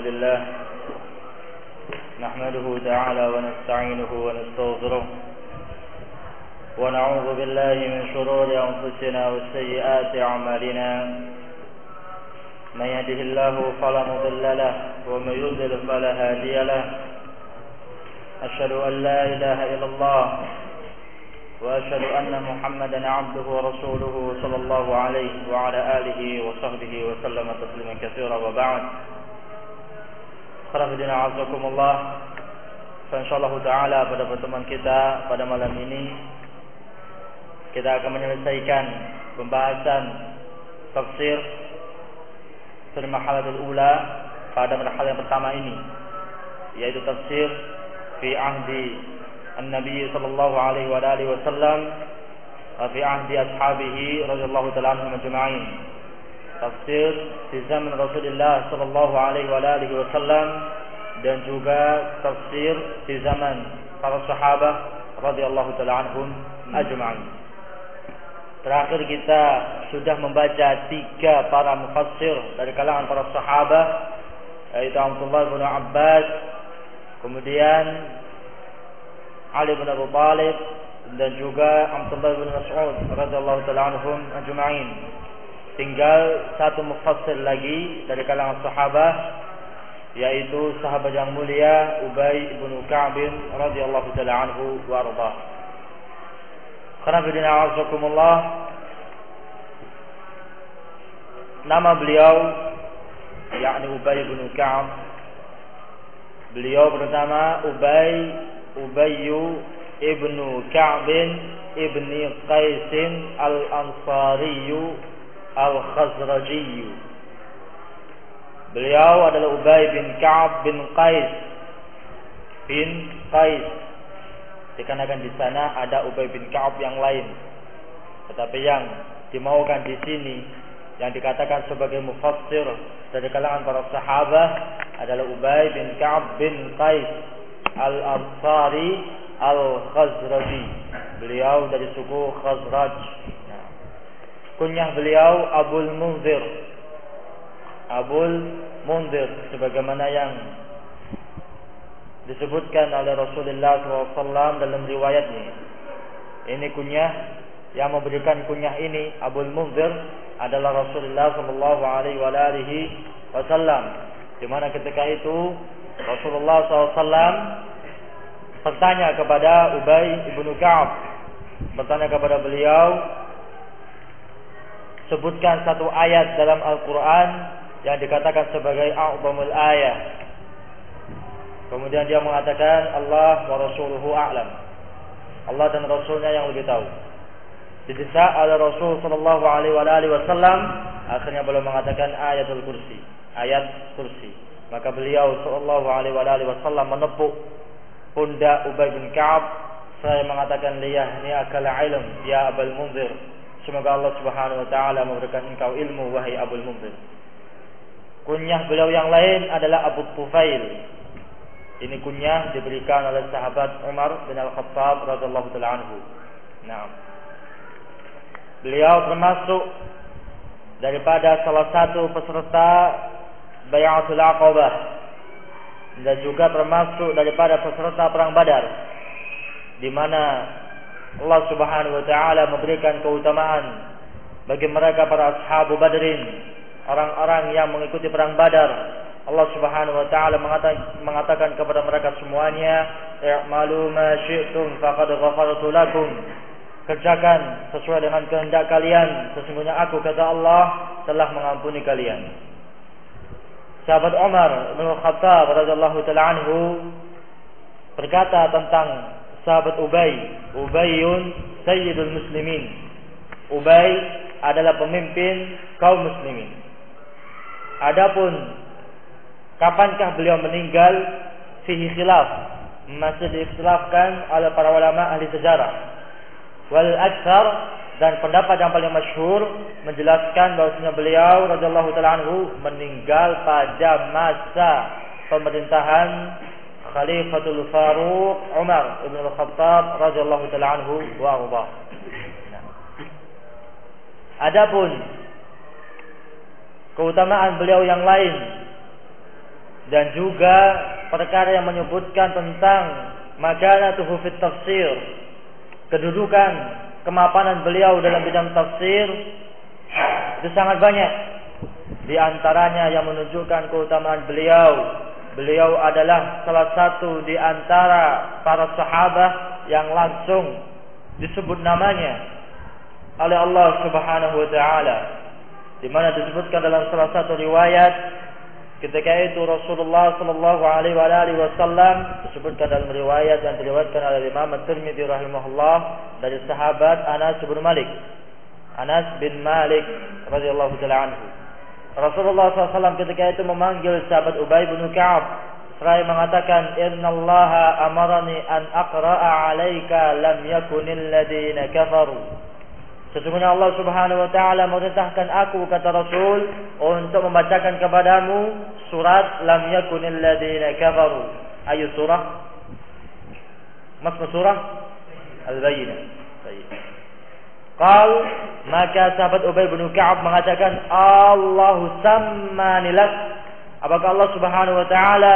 لله نحمده تعالى ونستعينه ونستغفره ونعوذ بالله من شرور أنفسنا وسيئات أعمالنا من يهده الله فلا مضل له ومن يضلل فلا هادي له أشهد أن لا إله إلا الله وأشهد أن محمدا عبده ورسوله صلى الله عليه وعلى آله وصحبه وسلم تسليما كثيرا وبعد Khairuddin a'azakumullah. Insyaallah taala pada pertemuan kita pada malam ini kita akan menyelesaikan pembahasan tafsir pada marhalatul ula pada marhalah yang pertama ini, yaitu tafsir fi ahdi an-nabi sallallahu alaihi wa alihi wasallam wa fi ahdi ashabihi radhiyallahu ta'ala anhum ajma'in. Tafsir di zaman Rasulullah sallallahu alaihi wa alihi wasallam dan juga tafsir di zaman para sahabat radhiyallahu ta'ala anhum ajma'in. Terakhir kita sudah membaca 3 para mufassir dari kalangan para sahabat, yaitu Abdullah bin Abbas, kemudian Ali bin Abi Thalib dan juga Abdullah bin Mas'ud radhiyallahu ta'ala anhum ajma'in. Tinggal satu mufassir lagi dari kalangan sahabat, yaitu sahabat yang mulia Ubay bin Ka'b radhiyallahu ta'ala anhu wa arda. Khairuddin a'azakumullah. Nama beliau yakni Ubay bin Ka'b. Beliau pertama Ubay ibn Ka'b ibn Qais al-Ansari al-Khazraji. Beliau adalah Ubay bin Ka'b bin Qais. Dikarenakan di sana ada Ubay bin Ka'b yang lain, tetapi yang dimaukan di sini yang dikatakan sebagai mufassir dari kalangan para sahabat adalah Ubay bin Ka'b bin Qais al-Ansari al-Khazraji. Beliau dari suku Khazraj. Kunyah beliau Abul Munzir sebagaimana yang disebutkan oleh Rasulullah SAW dalam riwayatnya. Ini kunyah yang memberikan kunyah ini Abul Munzir adalah Rasulullah SAW, di mana ketika itu Rasulullah SAW bertanya kepada Ubay ibnu Ka'b, bertanya kepada beliau, sebutkan satu ayat dalam Al-Quran yang dikatakan sebagai a'zamul ayah. Kemudian dia mengatakan Allah wa rasuluhu a'lam. Allah dan Rasulnya yang lebih tahu. Didesak oleh Rasul sallallahu alaihi wasallam, akhirnya beliau mengatakan ayatul kursi, ayat kursi. Maka beliau sallallahu alaihi wasallam menepuk pundak Ubay bin Ka'b, saya mengatakan liyahni'akal ilm ya Abul Munzir. Semoga Allah Subhanahu wa taala memberikan engkau ilmu wahai Abul Munzir. Kunyah beliau yang lain adalah Abu Tufail. Ini kunyah diberikan oleh sahabat Umar bin Al-Khattab radhiyallahu taala anhu. Naam. Beliau termasuk daripada salah satu peserta Bai'atul Aqabah dan juga termasuk daripada peserta perang Badar, di mana Allah Subhanahu wa taala memberikan keutamaan bagi mereka para ashabu Badrin, orang-orang yang mengikuti perang Badar. Allah Subhanahu wa taala mengatakan kepada mereka semuanya, "I'malu ma syi'tum faqad ghafartu lakum." Kerjakan sesuai dengan kehendak kalian, sesungguhnya aku, kata Allah, telah mengampuni kalian. Sahabat Umar bin Khattab radhiyallahu taala anhu berkata tentang sahabat Ubayun sayyidul muslimin. Ubay adalah pemimpin kaum muslimin. Adapun kapankah beliau meninggal, fihi khilaf, masih diikhtilafkan oleh para ulama ahli sejarah. Wal aktsar, dan pendapat yang paling masyhur menjelaskan bahwasanya beliau radhiyallahu taala anhu meninggal pada masa pemerintahan Khalifatul Faruq Umar ibn Al-Khattab radhiyallahu taala anhu wa arda. Adapun keutamaan beliau yang lain dan juga perkara yang menyebutkan tentang makanatuhu fit tafsir, kedudukan kemapanan beliau dalam bidang tafsir, itu sangat banyak. Di antaranya yang menunjukkan keutamaan beliau, beliau adalah salah satu di antara para sahabat yang langsung disebut namanya oleh Allah Subhanahu wa taala, di mana disebutkan dalam salah satu riwayat ketika itu Rasulullah sallallahu alaihi wasallam, disebutkan dalam riwayat yang diriwayatkan oleh Imam At-Tirmidzi rahimahullah dari sahabat Anas bin Malik radhiyallahu taala anhu. Rasulullah SAW ketika itu memanggil sahabat Ubay bin Ka'ab seraya mengatakan, innallaha amarani an aqra'a 'alaika lam yakunil ladina kafaru. Sesungguhnya Allah Subhanahu wa taala memerintahkan aku, kata Rasul, untuk membacakan kepadamu surat lam yakunil ladina kafaru. Ayu surah? Masma surah Al-Bayyinah. Baik. Maka sahabat Ubay bin Ka'ab mengatakan, Allahu sammani lak. Apakah Allah Subhanahu wa taala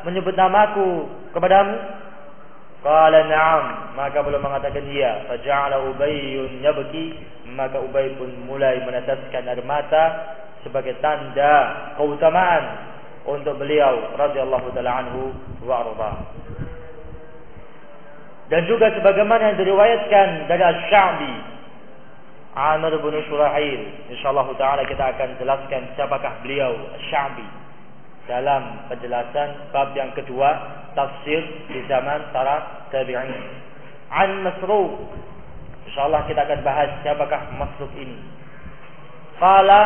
menyebut namaku kepadamu? Qala na'am. Maka beliau mengatakan iya. Faja'ala Ubayyun yabki. Maka Ubay pun mulai meneteskan air mata sebagai tanda keutamaan untuk beliau radhiyallahu taala anhu wa arda. Dan juga sebagaimana yang diriwayatkan dari Asy-Sya'bi, Amr bin Shurahil. Insyaallah taala kita akan jelaskan siapakah beliau Asy-Sya'bi dalam penjelasan bab yang kedua, tafsir di zaman para tabi'in. An Masruq. Insyaallah kita akan bahas siapakah Masruq ini. Qala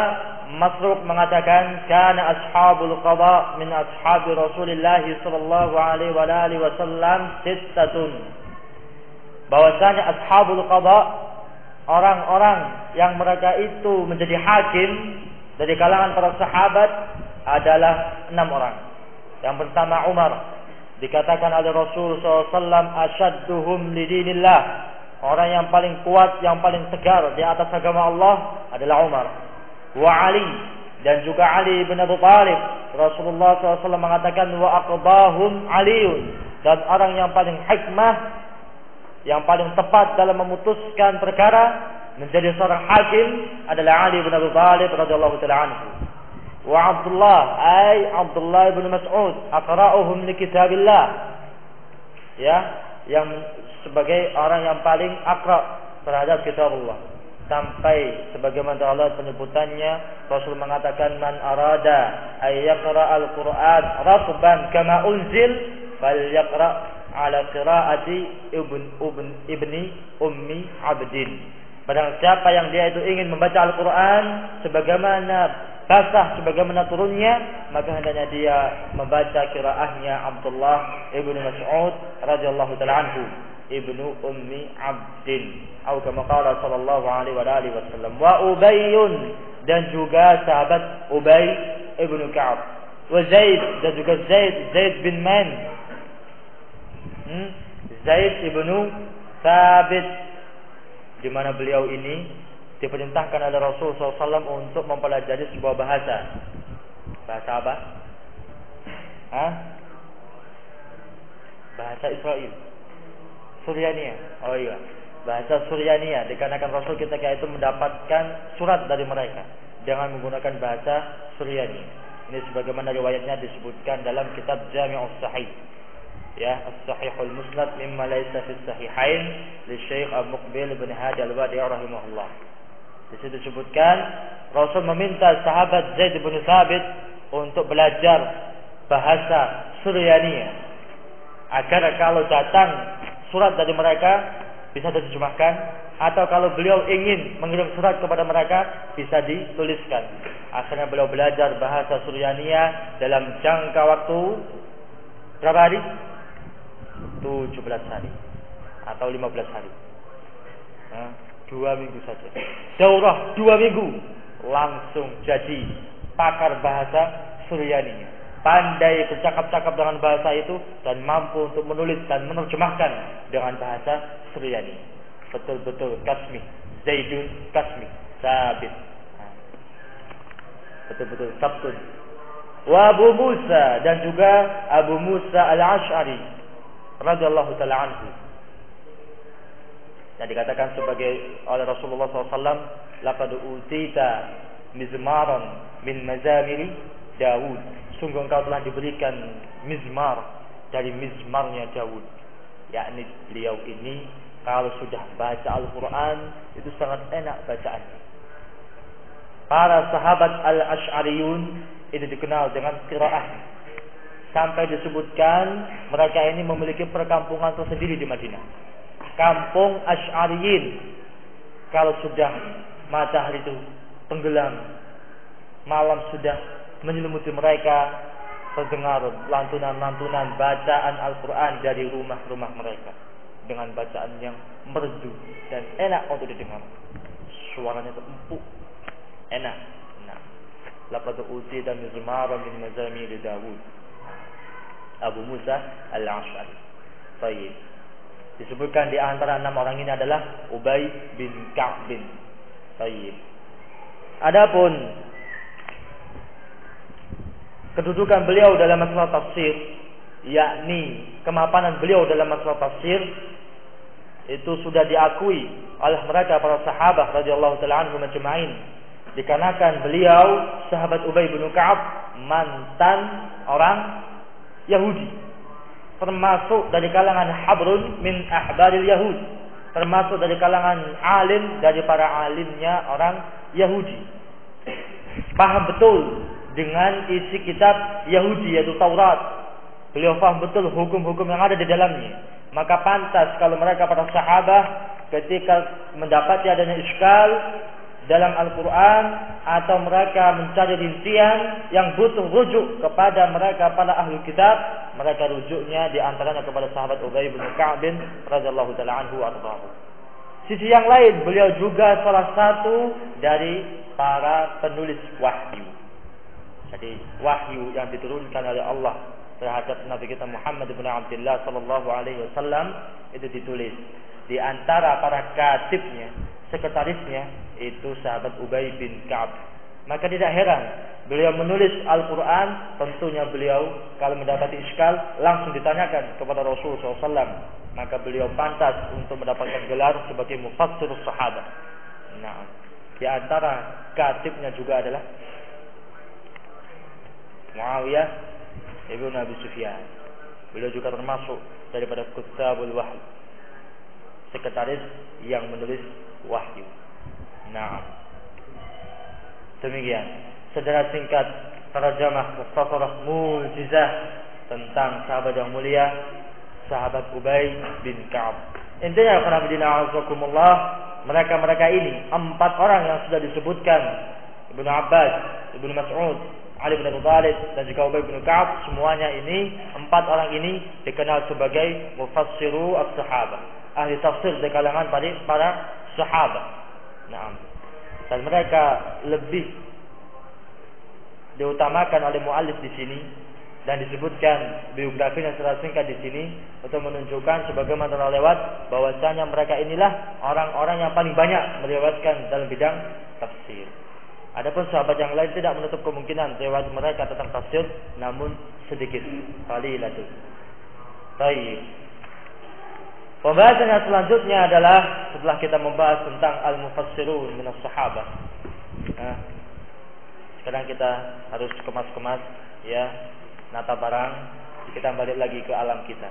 Masruq mengatakan, kana ashabul qada min ashabi Rasulillah sallallahu alaihi wasallam sittatun. Bahwasanya ashabul qada, orang-orang yang mereka itu menjadi hakim dari kalangan para sahabat adalah 6 orang. Yang pertama Umar, dikatakan oleh Rasul SAW, asyadduhum lidinillah, orang yang paling kuat, yang paling tegar di atas agama Allah adalah Umar. Wa Ali, dan juga Ali bin Abi Thalib. Rasulullah SAW mengatakan, wa aqdahum Aliun, dan orang yang paling hikmah, yang paling tepat dalam memutuskan perkara menjadi seorang hakim adalah Ali bin Abi Thalib radhiyallahu taala anhu. Wa Abdullah bin Mas'ud, aqra'uhum li kitabillah, ya, yang sebagai orang yang paling aqra terhadap kitab Allah. Sampai sebagaimana Allah penyebutannya, Rasul mengatakan, man arada ay yaqra al-Qur'an ratban kama unzil falyaqra ala qiraati ibni ummi abdin. Barang siapa yang dia itu ingin membaca Al-Quran sebagaimana basah, sebagaimana turunnya, maka hendaknya dia membaca qiraahnya Abdullah ibnu Mas'ud radhiyallahu taala anhu, ibnu ummi abdin, atau kama qala sallallahu alaihi wasallam. Wa Ubayyun, dan juga sahabat Ubay ibnu Ka'ab. Wa Zaid, dan juga Zaid bin Man, Zaid ibnu Thabit, di mana beliau ini diperintahkan oleh Rasul SAW untuk mempelajari sebuah bahasa. Bahasa apa? Bahasa Israel, Suryania. Oh iya, bahasa Suryania, dikarenakan Rasul ketika itu mendapatkan surat dari mereka dengan menggunakan bahasa Suryania. Ini sebagaimana riwayatnya disebutkan dalam kitab Jami'us Sahih, ya, As-Sahihul Musnad mimma laysa fi sahihain li Syekh Abu Muqbil bin Hadi Al-Wadi rahimahullah. Di situ disebutkan Rasul meminta sahabat Zaid bin Thabit untuk belajar bahasa Suryania agar kalau datang surat dari mereka bisa diterjemahkan, atau kalau beliau ingin mengirim surat kepada mereka bisa dituliskan. Akhirnya beliau belajar bahasa Suryania dalam jangka waktu berapa hari? 17 hari atau 15 hari, 2 minggu saja. Daurah 2 minggu langsung jadi pakar bahasa Suryani, pandai bercakap-cakap dengan bahasa itu dan mampu untuk menulis dan menerjemahkan dengan bahasa Suryani. Betul-betul kasmi, Zaidun kasmi, sabit, betul-betul sabtun, wa Abu Musa, dan juga Abu Musa Al-Asy'ari radhiyallahu taala anhu. Yang dikatakan sebagai oleh Rasulullah SAW, laqad utita mizmaran min mazamiri Daud. Sungguh engkau telah diberikan mizmar dari mizmarnya Daud. Yakni beliau ini kalau sudah baca Al-Quran itu sangat enak bacaannya. Para sahabat Al-Asy'ariyun itu dikenal dengan qiraah. Sampai disebutkan mereka ini memiliki perkampungan tersendiri di Madinah. Kampung Asy'ariyin. Kalau sudah matahari itu tenggelam, malam sudah menyelimuti mereka, terdengar lantunan-lantunan bacaan Al-Quran dari rumah-rumah mereka dengan bacaan yang merdu dan enak untuk didengar. Suaranya empuk, enak. Nah, laqad utita mizmaran min mazamir Daud. Abu Musa Al-Asy'ari. Baik. Disebutkan di antara 6 orang ini adalah Ubay bin Ka'b bin. Baik. Adapun kedudukan beliau dalam masalah tafsir, yakni kemapanan beliau dalam masalah tafsir, itu sudah diakui oleh mereka para sahabat radhiyallahu taala anhum ajma'in. Dikarenakan beliau sahabat Ubay bin Ka'ab mantan orang Yahudi, termasuk dari kalangan habrun min ahbaril Yahud, termasuk dari kalangan alim dari para alimnya orang Yahudi. Paham betul dengan isi kitab Yahudi yaitu Taurat. Beliau paham betul hukum-hukum yang ada di dalamnya. Maka pantas kalau mereka para sahabat ketika mendapati adanya iskal dalam Al-Quran atau mereka mencari rincian yang butuh rujuk kepada mereka para ahli kitab, mereka rujuknya diantaranya kepada sahabat Ubay bin Ka'b radhiyallahu taala anhu warḍahu. Sisi yang lain, beliau juga salah satu dari para penulis wahyu. Jadi wahyu yang diturunkan oleh Allah terhadap Nabi kita Muhammad bin Abdullah sallallahu alaihi wasallam itu ditulis. Di antara para katibnya, sekretarisnya itu sahabat Ubay bin Ka'b. Maka tidak heran beliau menulis Al-Quran. Tentunya beliau kalau mendapati iskal langsung ditanyakan kepada Rasulullah SAW. Maka beliau pantas untuk mendapatkan gelar sebagai mufassirus sahabat. Nah, di antara katibnya juga adalah Muawiyah ibn Abi Sufyan. Beliau juga termasuk daripada kutabul wahyu, sekretaris yang menulis wahyu. Nah, demikian secara singkat tarjamah mukhtasarah mujizah tentang sahabat yang mulia, sahabat Ubay bin Ka'ab. Intinya alhamdulillah, mereka ini 4 orang yang sudah disebutkan, Ibnu Abbas, Ibnu Mas'ud, Ali bin Abi Thalib dan juga Ubay bin Ka'ab, semuanya ini 4 orang ini dikenal sebagai mufassiru as-sahabah, ahli tafsir di kalangan para sahabat. Nah, dan mereka lebih diutamakan oleh muallif di sini dan disebutkan biografinya secara singkat di sini untuk menunjukkan sebagaimana telah lewat bahwasanya mereka inilah orang-orang yang paling banyak meriwayatkan dalam bidang tafsir. Adapun sahabat yang lain tidak menutup kemungkinan riwayat mereka tentang tafsir, namun sedikit, qalilatun. Baik. Pembahasan yang selanjutnya adalah setelah kita membahas tentang al-mufassirun minas sahabah. Nah, sekarang kita harus kemas-kemas ya, nata barang, kita balik lagi ke alam kita.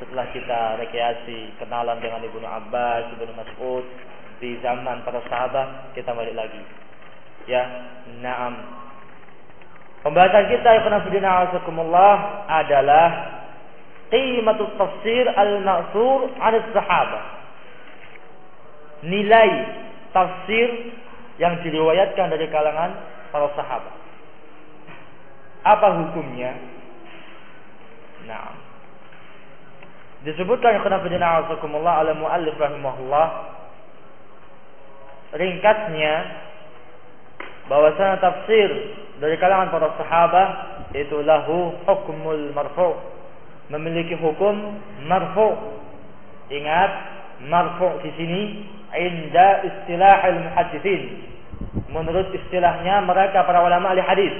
Setelah kita rekreasi, kenalan dengan Ibnu Abbas, Ibnu Mas'ud di zaman para sahabat, kita balik lagi. Ya, na'am. Pembahasan kita ya fillah adalah qimatut tafsir al-ma'thur 'an as-sahabah. Nilai tafsir yang diriwayatkan dari kalangan para sahabat. Apa hukumnya? Nah, disebutkan oleh muallif rahimahullah ringkasnya bahwasanya tafsir dari kalangan para sahabat itu lahu hukmul marfu', memiliki hukum marfu'. Ingat, marfu' di sini inda istilahil muhadditsin, menurut istilahnya mereka para ulama ahli hadis.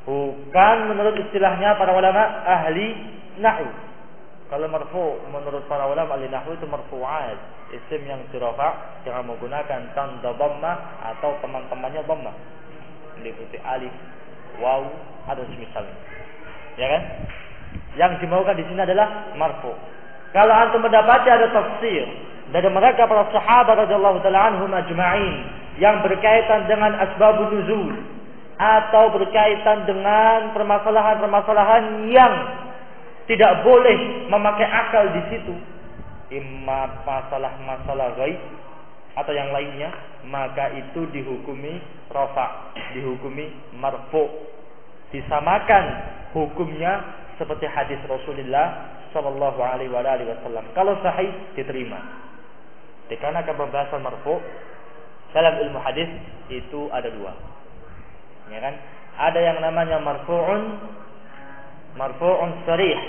Bukan menurut istilahnya para ulama ahli nahwu. Kalau marfu menurut para ulama ahli nahwu itu marfu'at, isim yang dirafa dengan menggunakan tanda dhammah atau teman-temannya dhammah. Meliputi alif, waw atau semisalnya. Ya kan? Yang dimaukan di sini adalah marfu. Kalau antum mendapati ada tafsir dari mereka para sahabat radhiyallahu taala anhum ajma'in yang berkaitan dengan asbabun nuzul atau berkaitan dengan permasalahan-permasalahan yang tidak boleh memakai akal di situ, imma masalah-masalah ghaib atau yang lainnya, maka itu dihukumi rafa, dihukumi marfu, disamakan hukumnya seperti hadis Rasulullah sallallahu alaihi wasallam. Kalau sahih diterima. Dikarenakan pembahasan marfu dalam ilmu hadis itu ada dua. Ya kan? Ada yang namanya marfu'un sharih.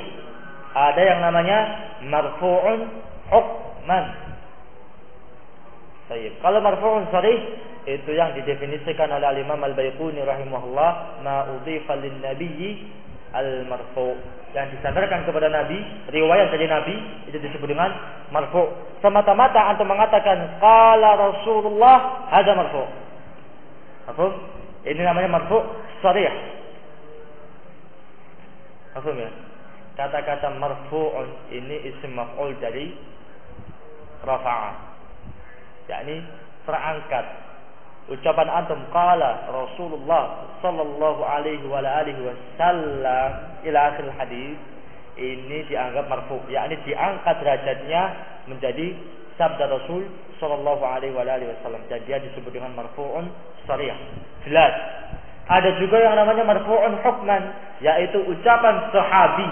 Ada yang namanya marfu'un hukman. Baik. Kalau marfu'un sharih itu yang didefinisikan oleh Imam Al-Baiquni rahimahullah, ma udhifa lin-nabiyyi al-marfu', yang disandarkan kepada Nabi, riwayat dari Nabi itu disebut dengan marfu'. Semata-mata antum mengatakan qala Rasulullah, hadza marfu'. Apa? Ini namanya marfu' sharih. Apa ya? Kata-kata marfu'un ini isim maf'ul dari rafa'a. Yakni terangkat. Ucapan antum qala Rasulullah sallallahu alaihi wa alihi wasallam ila akhir hadis, ini dianggap marfu', yakni diangkat derajatnya menjadi sabda Rasul sallallahu alaihi wa alihi wasallam, dan dia disebut dengan marfu'un sharih. Jelas. Ada juga yang namanya marfu'un hukman, yaitu ucapan sahabi.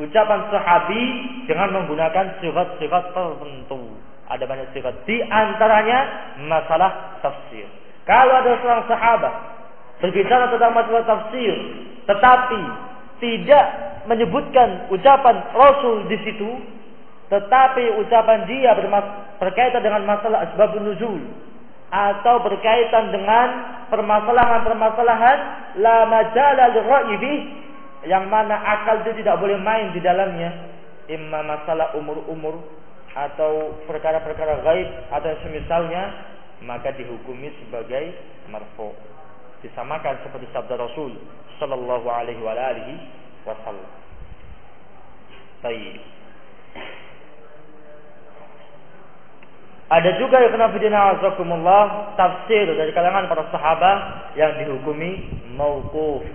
Ucapan sahabi dengan menggunakan sifat-sifat tertentu. Ada banyak sifat, di antaranya masalah tafsir. Kalau ada seorang sahabat berbicara tentang masalah tafsir, tetapi tidak menyebutkan ucapan Rasul di situ, tetapi ucapan dia berkaitan dengan masalah asbabun nuzul atau berkaitan dengan permasalahan-permasalahan la majala lirra'yi bih, yang mana akal itu tidak boleh main di dalamnya, imma masalah umur-umur atau perkara-perkara gaib atau semisalnya, maka dihukumi sebagai marfu', disamakan seperti sabda Rasul sallallahu alaihi wa alihi wasallam. Baik. Ada juga yang fillah azakumullah tafsir dari kalangan para sahabat yang dihukumi mauquf.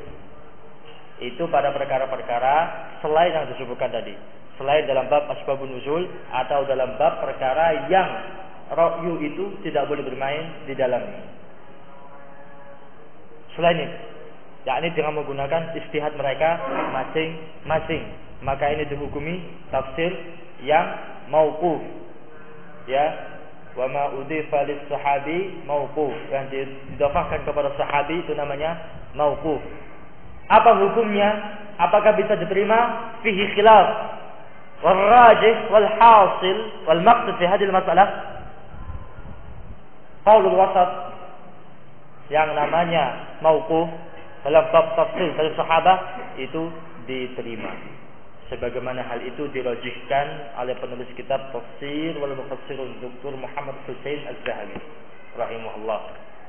Itu pada perkara-perkara selain yang disebutkan tadi, selain dalam bab asbabun nuzul atau dalam bab perkara yang ra'yu itu tidak boleh bermain di dalamnya. Selain itu, yakni dengan menggunakan ijtihad mereka masing-masing, maka ini dihukumi tafsir yang mauquf. Ya, wa ma udhifa lis-sahabi mauquf, yang didhafahkan kepada sahabi itu namanya mauquf. Apa hukumnya? Apakah bisa diterima? Fihi khilaf. Wal rajih wal hasil wal maqsad fi hadhihi al-mas'alah qaulul wasat, yang namanya mauquf dalam bab tafsir dari sahabat itu diterima. Sebagaimana hal itu dirajihkan oleh penulis kitab Tafsir wal Mufassirun Dr. Muhammad Husain Az-Zahabi rahimahullah.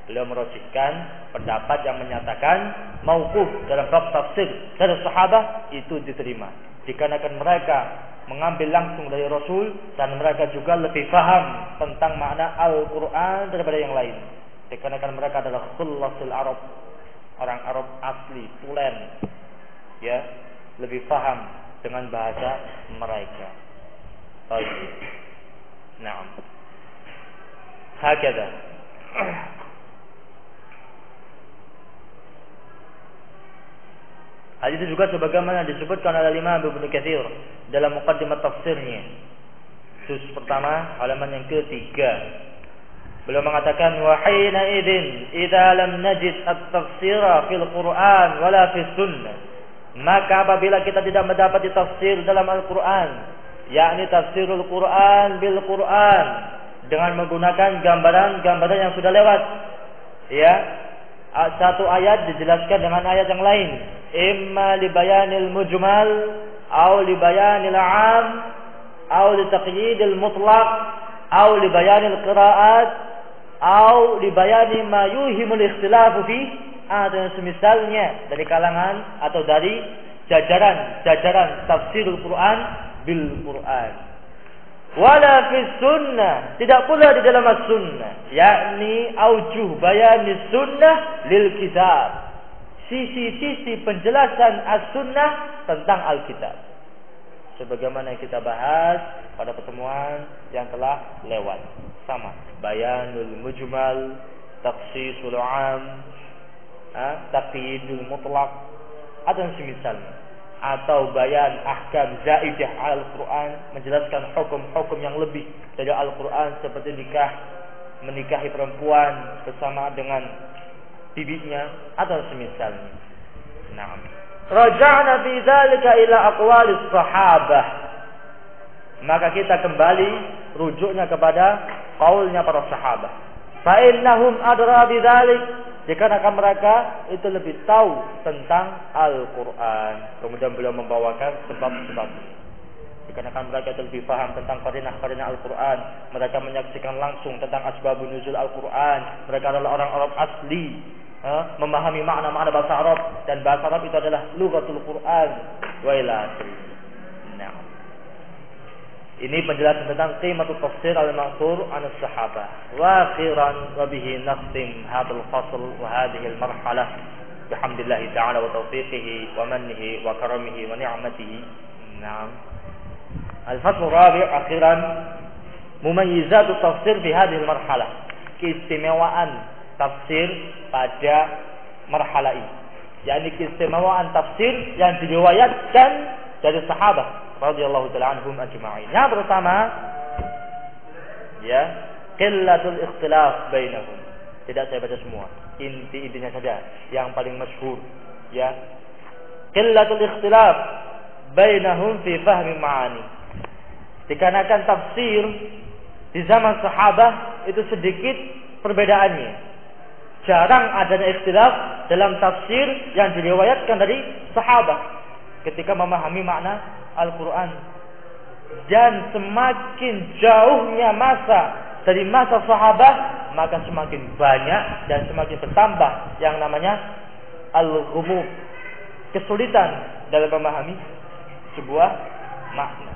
Beliau merajihkan pendapat yang menyatakan mauquf dalam bab tafsir dari sahabat itu diterima, dikarenakan mereka mengambil langsung dari Rasul dan mereka juga lebih paham tentang makna Al-Quran daripada yang lain, dikarenakan mereka adalah khullasul Arab, orang Arab asli, tulen, ya, lebih paham dengan bahasa mereka. Baik. Naam. Hakada. Hal itu juga sebagaimana disebutkan oleh Imam Ibnu Katsir dalam muqaddimah tafsirnya, juz pertama halaman yang ketiga. Beliau mengatakan, wa hina idzin idza lam najid at-tafsira fil Qur'an wala fis sunnah, maka apabila kita tidak mendapati tafsir dalam Al-Quran, yakni tafsirul Quran bil Quran, dengan menggunakan gambaran-gambaran yang sudah lewat, ya, Satu ayat dijelaskan dengan ayat yang lain. Imma li bayanil mujmal, au li bayanil 'am, au li taqyidil mutlaq, au li bayanil qira'at, au li bayani ma yuhimul ikhtilafu fi. Dan semisalnya dari kalangan atau dari jajaran tafsirul Quran bil Quran. Wala fi sunnah, tidak pula di dalam as-sunnah, yakni aujuh bayani sunnah lil kitab, sisi-sisi penjelasan as-sunnah tentang Alkitab, sebagaimana kita bahas pada pertemuan yang telah lewat. Sama, bayanul mujmal, takhsisul 'am, taqyidul mutlaq, atau semisalnya, atau bayan ahkam zaidah Al-Quran, menjelaskan hukum-hukum yang lebih dari Al-Quran, seperti menikahi perempuan bersama dengan bibinya atau semisalnya. Naam. Raja'na fi dzalika ila aqwalis sahabah. Maka kita kembali rujuknya kepada qaulnya para sahabat. Fa innahum adra bi dzalik, dikarenakan mereka itu lebih tahu tentang Al-Quran. Kemudian beliau membawakan sebab-sebab. Dikarenakan mereka itu lebih paham tentang qarinah-qarinah Al-Quran. Mereka menyaksikan langsung tentang asbabun nuzul Al-Quran. Mereka adalah orang Arab asli, memahami makna-makna bahasa Arab, dan bahasa Arab itu adalah lughatul Quran. Wa ila akhirih. Nah, ini penjelasan tentang qimatut tafsir al-ma'thur an as-sahabah. Wa akhiran wa bihi nakhtim hadzal fasl wa hadhihi al-marhalah bihamdillah ta'ala wa tawfiqihi wa mannihi wa karamihi wa ni'matihi. Naam. Al-fasl rabi' akhiran mumayyizat tafsir fi hadhihi al-marhalah. Keistimewaan tafsir pada marhalah ini. yakni keistimewaan tafsir yang diriwayatkan dari sahabat radhiyallahu taala anhum ajma'in. Yang pertama, ya, qillatul ikhtilaf bainahum. Tidak saya baca semua, inti-intinya saja yang paling masyhur, ya. Qillatul ikhtilaf bainahum fi fahmi ma'ani. Dikarenakan tafsir di zaman sahabat itu sedikit perbedaannya. Jarang adanya ikhtilaf dalam tafsir yang diriwayatkan dari sahabat ketika memahami makna Al-Quran. Dan semakin jauhnya masa dari masa sahabat, maka semakin banyak dan semakin bertambah yang namanya al-ghumud, kesulitan dalam memahami sebuah makna.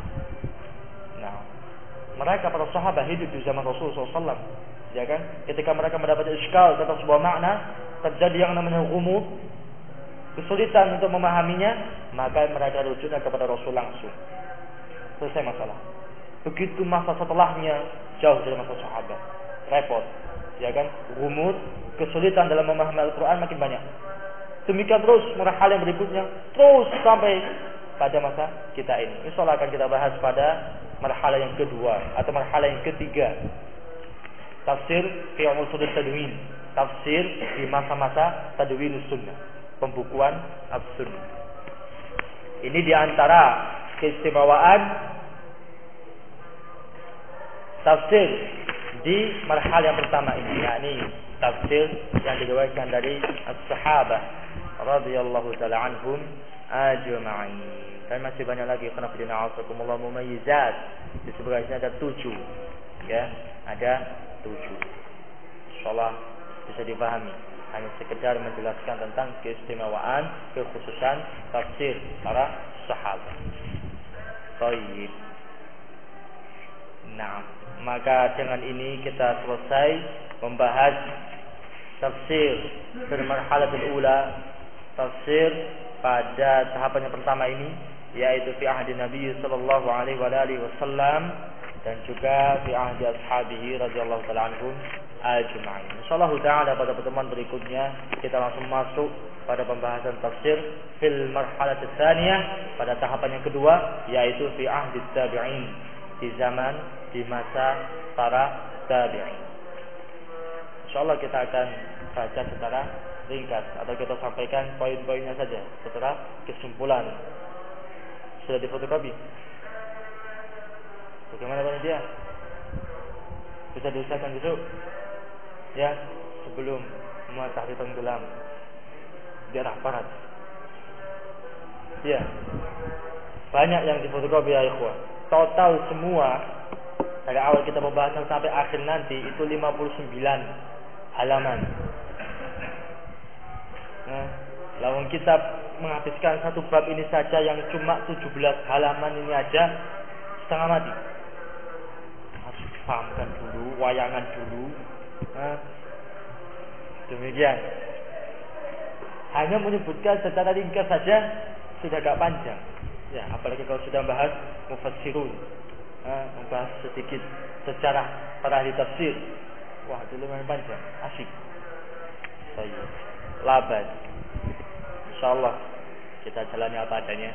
Nah, mereka para sahabat hidup di zaman Rasulullah SAW, ya kan? Ketika mereka mendapat iskal tentang sebuah makna, terjadi yang namanya ghumud, kesulitan untuk memahaminya, maka mereka rujuknya kepada Rasul langsung. Selesai masalah. Begitu masa setelahnya, jauh dari masa sahabat, repot, ya kan? Ghumud, kesulitan dalam memahami Al-Quran makin banyak. Demikian terus marhalah yang berikutnya, terus sampai pada masa kita ini. Insyaallah akan kita bahas pada marhalah yang kedua atau marhalah yang ketiga. Tafsir fi usul tadwin, tafsir di masa-masa tadwinus sunnah, pembukuan as-sunnah. Ini diantara keistimewaan tafsir di marhalah yang pertama ini, yakni tafsir yang diriwayatkan dari as-sahabah radhiyallahu taala anhum ajma'in. Dan masih banyak lagi karena fidina asakumullah mumayyizat. Disebutkan ada 7. Ya, ada 7. Insyaallah bisa dipahami. Hanya sekedar menjelaskan tentang keistimewaan, kekhususan tafsir para sahabat. Baik. Nah, maka dengan ini kita selesai membahas tafsir dari marhalatul ula, tafsir pada tahapan yang pertama ini, yaitu fi ahdi Nabi sallallahu alaihi wasallam dan juga fi ahdi ashabihi radhiyallahu taala anhum ajma'in. Insyaallah taala pada pertemuan berikutnya kita langsung masuk pada pembahasan tafsir fil marhalah tsaniyah, pada tahapan yang kedua, yaitu fi ahdi tabi'in, di masa para tabi'in. Insyaallah kita akan baca secara ringkas atau kita sampaikan poin-poinnya saja setelah kesimpulan. Sudah difotokopi? Bagaimana panitia? Bisa diusahakan besok? Ya, sebelum Matahari tenggelam di arah barat. Ya. Banyak yang difotokopi ya ikhwah. Total semua dari awal kita pembahasan sampai akhir nanti itu 59 halaman. Nah, lawan kita menghabiskan satu bab ini saja yang cuma 17 halaman ini aja setengah mati. Harus dipahamkan dulu, wayangan dulu. Nah, demikian. Hanya menyebutkan secara ringkas saja sudah agak panjang. Ya, apalagi kalau sudah bahas mufassirun, membahas sedikit sejarah para ahli tafsir. Wah, itu lumayan panjang, asik. Baik, laban. Insyaallah kita jalani apa adanya.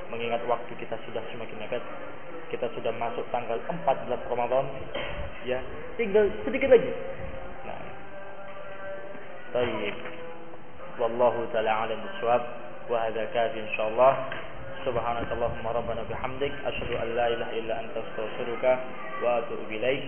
Mengingat waktu kita sudah semakin dekat. Kita sudah masuk tanggal 14 Ramadan. Ya, tinggal sedikit lagi. Nah. Baik. Wallahu ta'ala a'lam bissawab. Wa hadza kafi insyaallah. Subhanakallahumma rabbana bihamdik asyhadu an la ilaha illa anta astaghfiruka wa atubu ilaik.